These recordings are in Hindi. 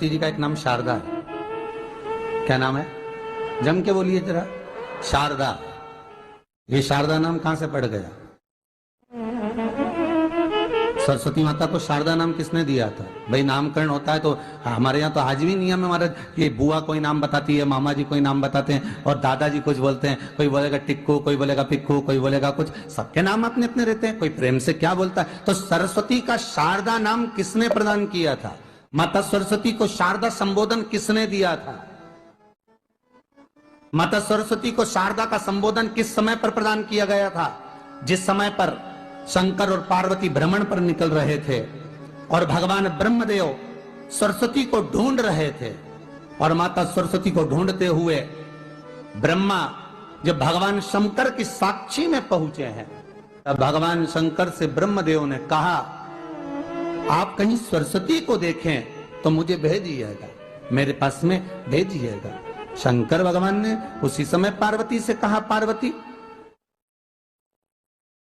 सरस्वती जी का एक नाम शारदा है। क्या नाम है? जम के बोलिए जरा। शारदा। ये शारदा नाम कहां से पड़ गया? सरस्वती माता को शारदा नाम किसने दिया था? भाई नामकरण होता है तो हमारे यहाँ तो आज भी नियम है हमारा, ये बुआ कोई नाम बताती है, मामा जी कोई नाम बताते हैं और दादाजी कुछ बोलते हैं। कोई बोलेगा टिक्कू, कोई बोलेगा पिक्कू, कोई बोलेगा कुछ, सबके नाम अपने अपने रहते हैं। कोई प्रेम से क्या बोलता है। तो सरस्वती का शारदा नाम किसने प्रदान किया था? माता सरस्वती को शारदा संबोधन किसने दिया था? माता सरस्वती को शारदा का संबोधन किस समय पर प्रदान किया गया था? जिस समय पर शंकर और पार्वती भ्रमण पर निकल रहे थे और भगवान ब्रह्मदेव सरस्वती को ढूंढ रहे थे और माता सरस्वती को ढूंढते हुए ब्रह्मा जब भगवान शंकर की साक्षी में पहुंचे हैं, तब भगवान शंकर से ब्रह्मदेव ने कहा, आप कहीं सरस्वती को देखें तो मुझे भेजिएगा, मेरे पास में भेजिएगा। शंकर भगवान ने उसी समय पार्वती से कहा, पार्वती,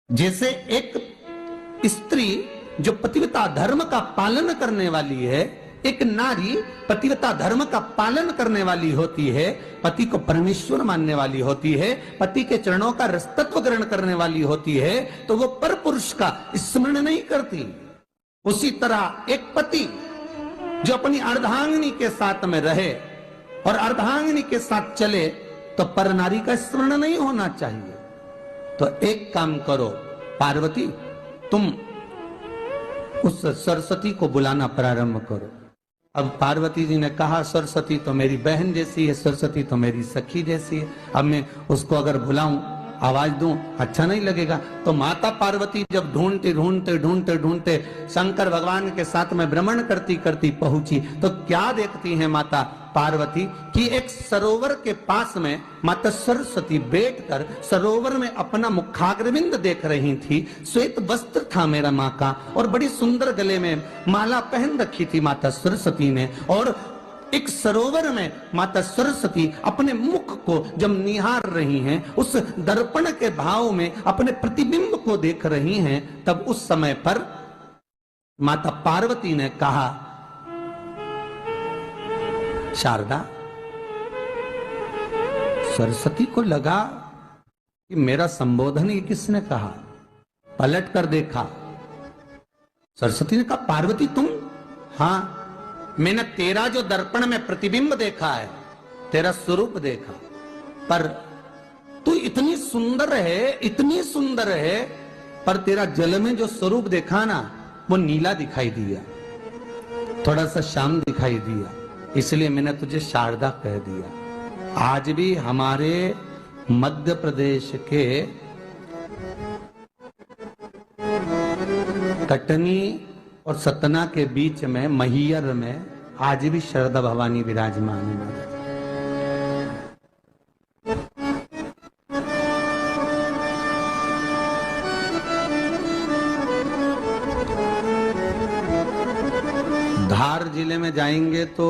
जैसे एक स्त्री जो पतिव्रता धर्म का पालन करने वाली है, एक नारी पतिव्रता धर्म का पालन करने वाली होती है, पति को परमेश्वर मानने वाली होती है, पति के चरणों का रसतत्व ग्रहण करने वाली होती है, तो वो पर पुरुष का स्मरण नहीं करती। उसी तरह एक पति जो अपनी अर्धांगिनी के साथ में रहे और अर्धांगिनी के साथ चले तो पर नारी का स्मरण नहीं होना चाहिए। तो एक काम करो पार्वती, तुम उस सरस्वती को बुलाना प्रारंभ करो। अब पार्वती जी ने कहा, सरस्वती तो मेरी बहन जैसी है, सरस्वती तो मेरी सखी जैसी है, अब मैं उसको अगर बुलाऊं, आवाज दूं, अच्छा नहीं लगेगा। तो माता पार्वती जब ढूंढते ढूंढते ढूंढते ढूंढते शंकर भगवान के साथ में भ्रमण करती करती पहुंची, तो क्या देखती है माता पार्वती कि एक सरोवर के पास में माता सरस्वती बैठकर सरोवर में अपना मुखाग्रविंद देख रही थी। श्वेत वस्त्र था मेरा माँ का और बड़ी सुंदर गले में माला पहन रखी थी माता सरस्वती ने, और एक सरोवर में माता सरस्वती अपने मुख को जब निहार रही हैं, उस दर्पण के भाव में अपने प्रतिबिंब को देख रही हैं, तब उस समय पर माता पार्वती ने कहा, शारदा, सरस्वती को लगा कि मेरा संबोधन ये किसने कहा। पलट कर देखा, सरस्वती ने कहा, पार्वती तुम? हाँ, मैंने तेरा जो दर्पण में प्रतिबिंब देखा है, तेरा स्वरूप देखा, पर तू इतनी सुंदर है, इतनी सुंदर है, पर तेरा जल में जो स्वरूप देखा ना, वो नीला दिखाई दिया, थोड़ा सा श्याम दिखाई दिया, इसलिए मैंने तुझे शारदा कह दिया। आज भी हमारे मध्य प्रदेश के कटनी और सतना के बीच में महियर में आज भी शारदा भवानी विराजमान है। धार जिले में जाएंगे तो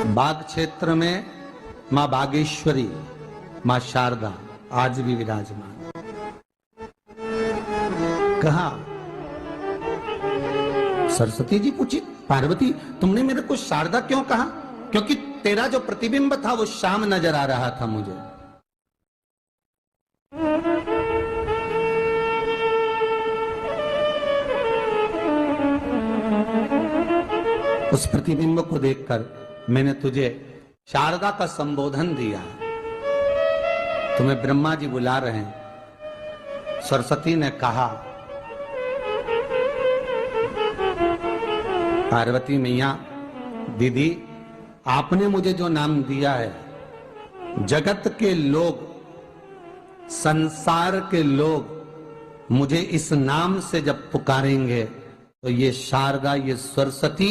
बाग क्षेत्र में मां बागेश्वरी, मां शारदा आज भी विराजमान। कहा, सरस्वती जी पूछी, पार्वती तुमने मेरे को शारदा क्यों कहा? क्योंकि तेरा जो प्रतिबिंब था वो श्याम नजर आ रहा था मुझे। उस प्रतिबिंब को देखकर मैंने तुझे शारदा का संबोधन दिया। तुम्हें ब्रह्मा जी बुला रहे हैं। सरस्वती ने कहा, पार्वती मैया, दीदी, आपने मुझे जो नाम दिया है, जगत के लोग, संसार के लोग मुझे इस नाम से जब पुकारेंगे तो ये शारदा, ये सरस्वती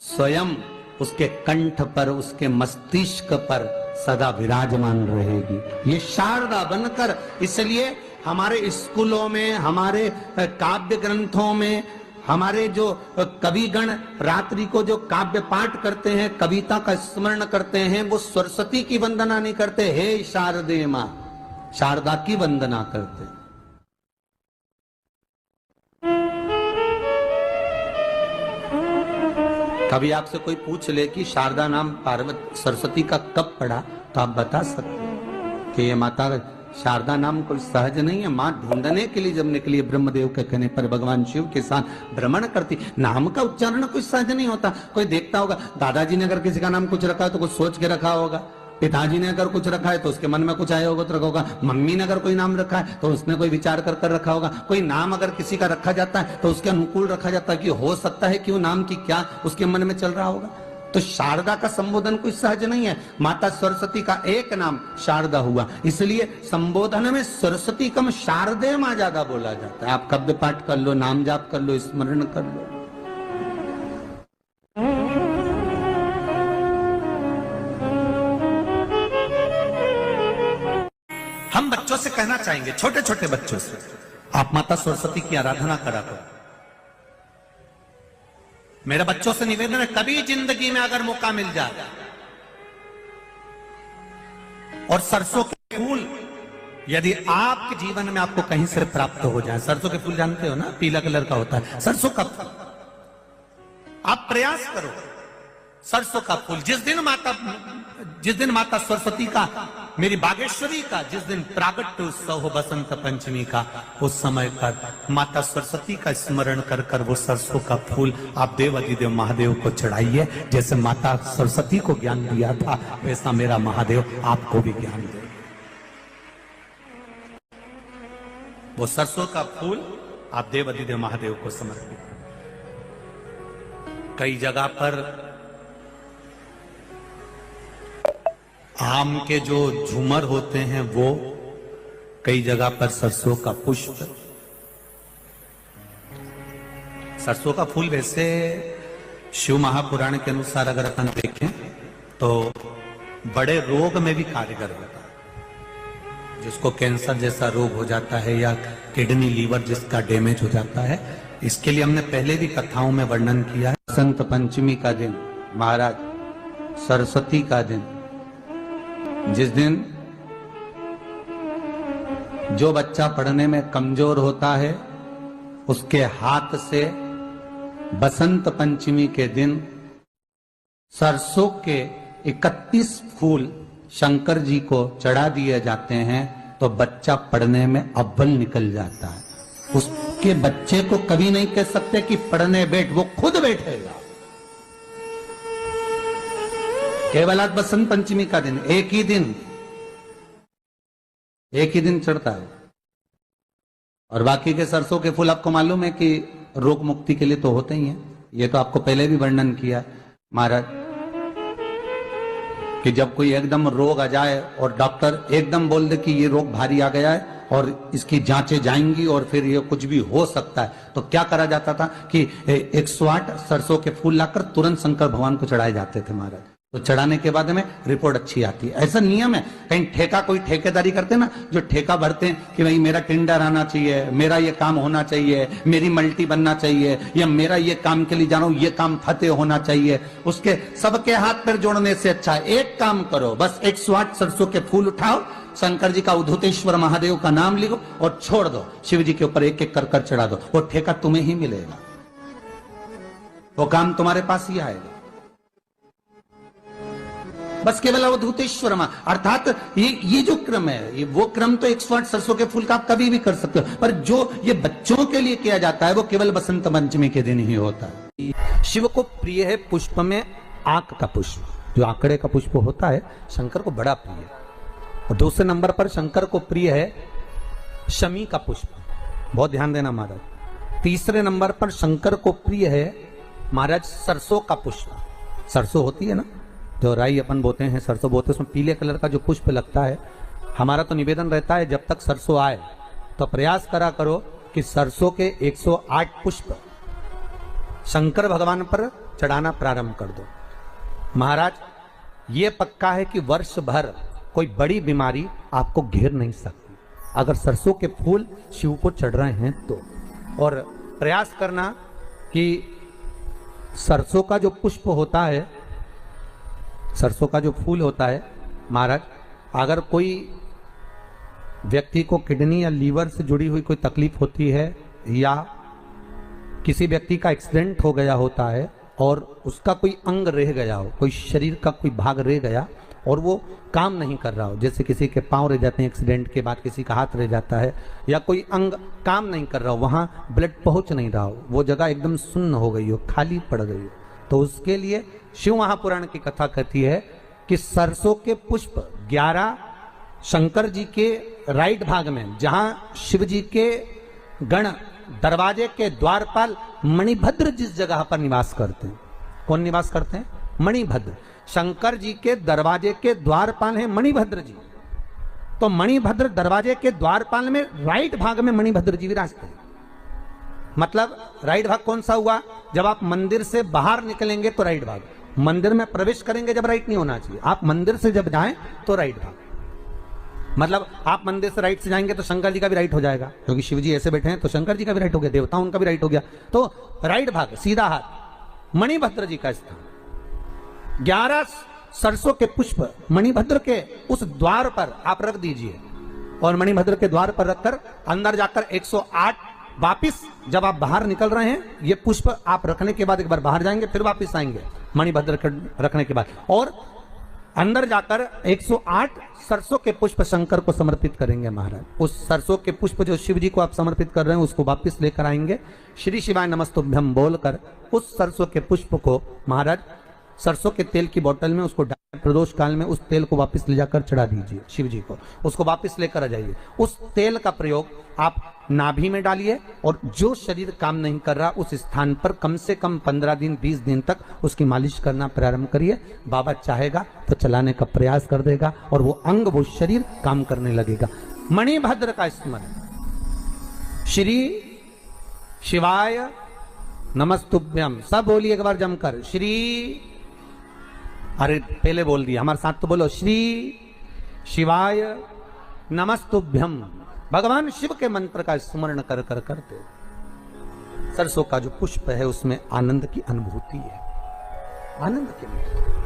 स्वयं उसके कंठ पर, उसके मस्तिष्क पर सदा विराजमान रहेगी, ये शारदा बनकर। इसलिए हमारे स्कूलों में, हमारे काव्य ग्रंथों में, हमारे जो कविगण रात्रि को जो काव्य पाठ करते हैं, कविता का स्मरण करते हैं, वो सरस्वती की वंदना नहीं करते, हे शारदे मां, शारदा की वंदना करते। कभी आपसे कोई पूछ ले कि शारदा नाम पार्वती सरस्वती का कब पड़ा, तो आप बता सकते हैं कि ये माता शारदा नाम कोई सहज नहीं है। माँ ढूंढने के लिए जब निकली ब्रह्मदेव के कहने पर भगवान शिव के साथ भ्रमण करती। नाम का उच्चारण कोई सहज नहीं होता। कोई देखता होगा, दादाजी ने अगर किसी का नाम कुछ रखा है तो कुछ सोच के रखा होगा, पिताजी ने अगर कुछ रखा है तो उसके मन में कुछ आया होगा तो रखा होगा, मम्मी ने अगर कोई नाम रखा है तो उसने कोई विचार कर कर रखा होगा। कोई नाम अगर किसी का रखा जाता है तो उसके अनुकूल रखा जाता है कि हो सकता है कि वो नाम की क्या उसके मन में चल रहा होगा। तो शारदा का संबोधन कोई सहज नहीं है। माता सरस्वती का एक नाम शारदा हुआ, इसलिए संबोधन में सरस्वती कम शारदे मां ज्यादा बोला जाता है। आप कब्द पाठ कर लो, नाम जाप कर लो, स्मरण कर लो। हम बच्चों से कहना चाहेंगे, छोटे छोटे बच्चों से, आप माता सरस्वती की आराधना करा करो। मेरे बच्चों से निवेदन है, कभी जिंदगी में अगर मौका मिल जाए और सरसों के फूल यदि आपके जीवन में आपको कहीं से प्राप्त हो जाए, सरसों के फूल जानते हो ना, पीला कलर का होता है सरसों का फूल, आप प्रयास करो सरसों का फूल। जिस दिन माता सरस्वती का, मेरी बागेश्वरी का जिस दिन प्रागट्य उत्सव हो बसंत पंचमी का, उस समय पर माता सरस्वती का स्मरण कर कर वो सरसों का फूल आप देव अधिदेव महादेव को चढ़ाइए। जैसे माता सरस्वती को ज्ञान दिया था वैसा मेरा महादेव आपको भी ज्ञान दे। वो सरसों का फूल आप देव अधिदेव महादेव को समर्पित। कई जगह पर आम के जो झूमर होते हैं वो, कई जगह पर सरसों का पुष्प, सरसों का फूल वैसे शिव महापुराण के अनुसार अगर अपन देखें तो बड़े रोग में भी कारगर होता है। जिसको कैंसर जैसा रोग हो जाता है या किडनी लीवर जिसका डैमेज हो जाता है, इसके लिए हमने पहले भी कथाओं में वर्णन किया है। बसंत पंचमी का दिन, महाराज सरस्वती का दिन, जिस दिन जो बच्चा पढ़ने में कमजोर होता है उसके हाथ से बसंत पंचमी के दिन सरसों के 31 फूल शंकर जी को चढ़ा दिए जाते हैं तो बच्चा पढ़ने में अव्वल निकल जाता है। उसके बच्चे को कभी नहीं कह सकते कि पढ़ने बैठ, वो खुद बैठेगा। केवल आज बसंत पंचमी का दिन, एक ही दिन चढ़ता है। और बाकी के सरसों के फूल आपको मालूम है कि रोग मुक्ति के लिए तो होते ही हैं। ये तो आपको पहले भी वर्णन किया महाराज कि जब कोई एकदम रोग आ जाए और डॉक्टर एकदम बोल दे कि ये रोग भारी आ गया है और इसकी जांचें जाएंगी और फिर ये कुछ भी हो सकता है, तो क्या करा जाता था कि 108 सरसों के फूल लाकर तुरंत शंकर भगवान को चढ़ाए जाते थे महाराज। तो चढ़ाने के बाद में रिपोर्ट अच्छी आती है। ऐसा नियम है। कहीं ठेका, कोई ठेकेदारी करते हैं ना, जो ठेका भरते हैं कि भाई मेरा टेंडर आना चाहिए, मेरा ये काम होना चाहिए, मेरी मल्टी बनना चाहिए, या मेरा ये काम के लिए जा रहा हूं, ये काम फतेह होना चाहिए, उसके सबके हाथ पैर जोड़ने से अच्छा एक काम करो, बस 108 सरसों के फूल उठाओ, शंकर जी का उद्धतेश्वर महादेव का नाम लिखो और छोड़ दो, शिव जी के ऊपर एक एक कर कर चढ़ा दो, वो ठेका तुम्हें ही मिलेगा, वो काम तुम्हारे पास ही आएगा। बस केवल अवधूतेश्वर मां, अर्थात ये जो क्रम है, ये वो क्रम तो 108 सरसों के फूल का आप कभी भी कर सकते हो, पर जो ये बच्चों के लिए किया जाता है वो केवल बसंत पंचमी के दिन ही होता है। शिव को प्रिय है पुष्प में आंक का पुष्प, जो आंकड़े का पुष्प होता है शंकर को बड़ा प्रिय है। और दूसरे नंबर पर शंकर को प्रिय है शमी का पुष्प, बहुत ध्यान देना महाराज। तीसरे नंबर पर शंकर को प्रिय है महाराज सरसों का पुष्प। सरसों होती है ना, जो राई अपन बोते हैं, सरसों बोते हैं, उसमें पीले कलर का जो पुष्प लगता है। हमारा तो निवेदन रहता है जब तक सरसों आए तो प्रयास करा करो कि सरसों के 108 पुष्प शंकर भगवान पर चढ़ाना प्रारंभ कर दो। महाराज ये पक्का है कि वर्ष भर कोई बड़ी बीमारी आपको घेर नहीं सकती अगर सरसों के फूल शिव को चढ़ रहे हैं तो। और प्रयास करना कि सरसों का जो पुष्प होता है, सरसों का जो फूल होता है महाराज, अगर कोई व्यक्ति को किडनी या लीवर से जुड़ी हुई कोई तकलीफ होती है या किसी व्यक्ति का एक्सीडेंट हो गया होता है और उसका कोई अंग रह गया हो, कोई शरीर का कोई भाग रह गया और वो काम नहीं कर रहा हो, जैसे किसी के पांव रह जाते हैं एक्सीडेंट के बाद, किसी का हाथ रह जाता है, या कोई अंग काम नहीं कर रहा हो, वहां ब्लड पहुंच नहीं रहा हो, वो जगह एकदम सुन्न हो गई हो, खाली पड़ गई हो, तो उसके लिए शिव महापुराण की कथा कहती है कि सरसों के पुष्प 11 शंकर जी के राइट भाग में, जहां शिव जी के गण दरवाजे के द्वारपाल मणिभद्र जिस जगह पर निवास करते हैं, कौन निवास करते हैं? मणिभद्र। शंकर जी के दरवाजे के द्वारपाल हैं मणिभद्र जी, तो मणिभद्र दरवाजे के द्वारपाल में राइट भाग में मणिभद्र जी विराजते हैं। मतलब राइट भाग कौन सा हुआ? जब आप मंदिर से बाहर निकलेंगे तो राइट भाग, मंदिर में प्रवेश करेंगे जब राइट नहीं होना चाहिए, आप मंदिर से जब जाएं तो राइट भाग। मतलब आप मंदिर से राइट से जाएंगे तो शंकर जी का भी राइट हो जाएगा, क्योंकि शिव जी ऐसे बैठे हैं तो शंकर जी का भी राइट हो गया, देवता उनका भी राइट हो गया, तो राइट भाग सीधा हाथ मणिभद्र जी का स्थान। 11 सरसों के पुष्प मणिभद्र के उस द्वार पर आप रख दीजिए, और मणिभद्र के द्वार पर रखकर अंदर जाकर 108 वापिस जब आप बाहर निकल रहे हैं, ये पुष्प आप रखने के बाद एक बार बाहर जाएंगे, फिर वापिस आएंगे मणिभद्र के रखने के बाद, और अंदर जाकर 108 सरसों के पुष्प शंकर को समर्पित करेंगे महाराज। उस सरसों के पुष्प जो शिव जी को आप समर्पित कर रहे हैं उसको वापिस लेकर आएंगे, श्री शिवाय नमस्तुभ्यम बोलकर उस सरसों के पुष्प को महाराज सरसों के तेल की बोतल में उसको प्रदोष काल में उस तेल को वापस ले जाकर चढ़ा दीजिए शिव जी को, उसको वापस लेकर आ जाइए। उस तेल का प्रयोग आप नाभि में डालिए, और जो शरीर काम नहीं कर रहा उस स्थान पर कम से कम 15 दिन 20 दिन तक उसकी मालिश करना प्रारंभ करिए। बाबा चाहेगा तो चलाने का प्रयास कर देगा और वो अंग वो शरीर काम करने लगेगा। मणिभद्र का स्मरण, श्री शिवाय नमस्तुभ्यम, सब बोलिए एक बार जमकर, श्री, अरे पहले बोल दिया, हमारे साथ तो बोलो, श्री शिवाय नमस्तुभ्यम। भगवान शिव के मंत्र का स्मरण कर कर करते सरसों का जो पुष्प है उसमें आनंद की अनुभूति है, आनंद के लिए